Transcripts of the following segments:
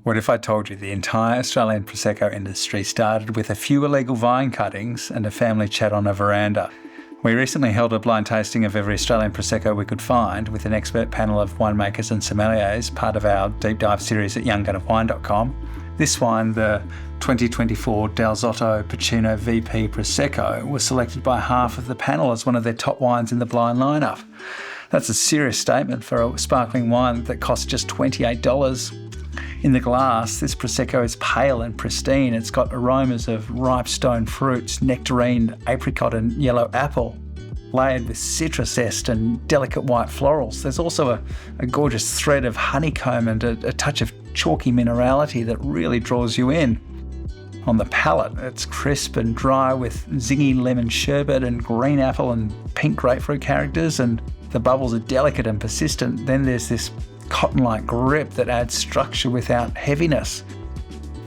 What if I told you the entire Australian Prosecco industry started with a few illegal vine cuttings and a family chat on a veranda? We recently held a blind tasting of every Australian Prosecco we could find with an expert panel of winemakers and sommeliers, part of our deep dive series at younggunofwine.com. This wine, the 2024 Dal Zotto Pucino VP Prosecco, was selected by half of the panel as one of their top wines in the blind lineup. That's a serious statement for a sparkling wine that costs just $28. In the glass, this Prosecco is pale and pristine. It's got aromas of ripe stone fruits, nectarine, apricot and yellow apple, layered with citrus zest and delicate white florals. There's also a gorgeous thread of honeycomb and a touch of chalky minerality that really draws you in. On the palate, it's crisp and dry with zingy lemon sherbet and green apple and pink grapefruit characters, and the bubbles are delicate and persistent. Then there's this cotton-like grip that adds structure without heaviness.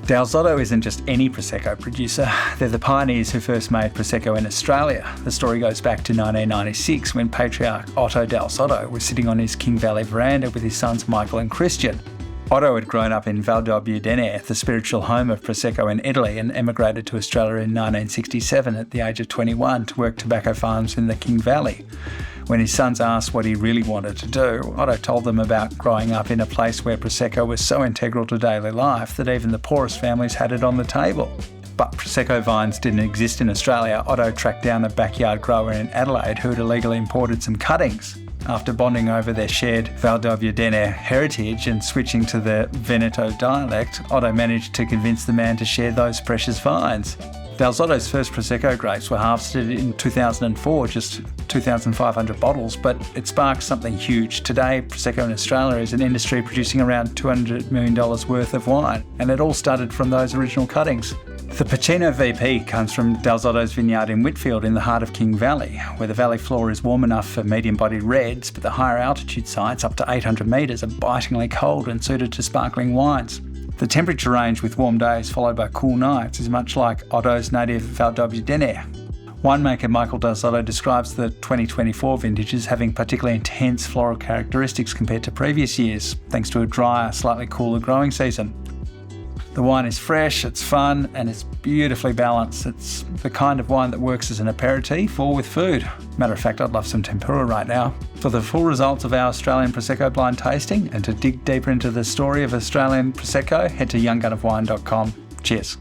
Dal Zotto isn't just any Prosecco producer. They're the pioneers who first made Prosecco in Australia. The story goes back to 1996 when patriarch Otto Dal Zotto was sitting on his King Valley veranda with his sons Michael and Christian. Otto had grown up in Valdobbiadene, the spiritual home of Prosecco in Italy, and emigrated to Australia in 1967 at the age of 21 to work tobacco farms in the King Valley. When his sons asked what he really wanted to do, Otto told them about growing up in a place where Prosecco was so integral to daily life that even the poorest families had it on the table. But Prosecco vines didn't exist in Australia. Otto tracked down a backyard grower in Adelaide who had illegally imported some cuttings. After bonding over their shared Valdobbiadene heritage and switching to the Veneto dialect, Otto managed to convince the man to share those precious vines. Dal Zotto's first Prosecco grapes were harvested in 2004, just 2,500 bottles, but it sparked something huge. Today, Prosecco in Australia is an industry producing around $200 million worth of wine, and it all started from those original cuttings. The Pucino VP comes from Dal Zotto's vineyard in Whitfield in the heart of King Valley, where the valley floor is warm enough for medium-bodied reds, but the higher altitude sites, up to 800 metres, are bitingly cold and suited to sparkling wines. The temperature range with warm days followed by cool nights is much like Otto's native Valdobbiadene. Winemaker Michael Dal Zotto describes the 2024 vintage as having particularly intense floral characteristics compared to previous years, thanks to a drier, slightly cooler growing season. The wine is fresh, it's fun, and it's beautifully balanced. It's the kind of wine that works as an aperitif or with food. Matter of fact, I'd love some tempura right now. For the full results of our Australian Prosecco blind tasting and to dig deeper into the story of Australian Prosecco, head to younggunofwine.com. Cheers.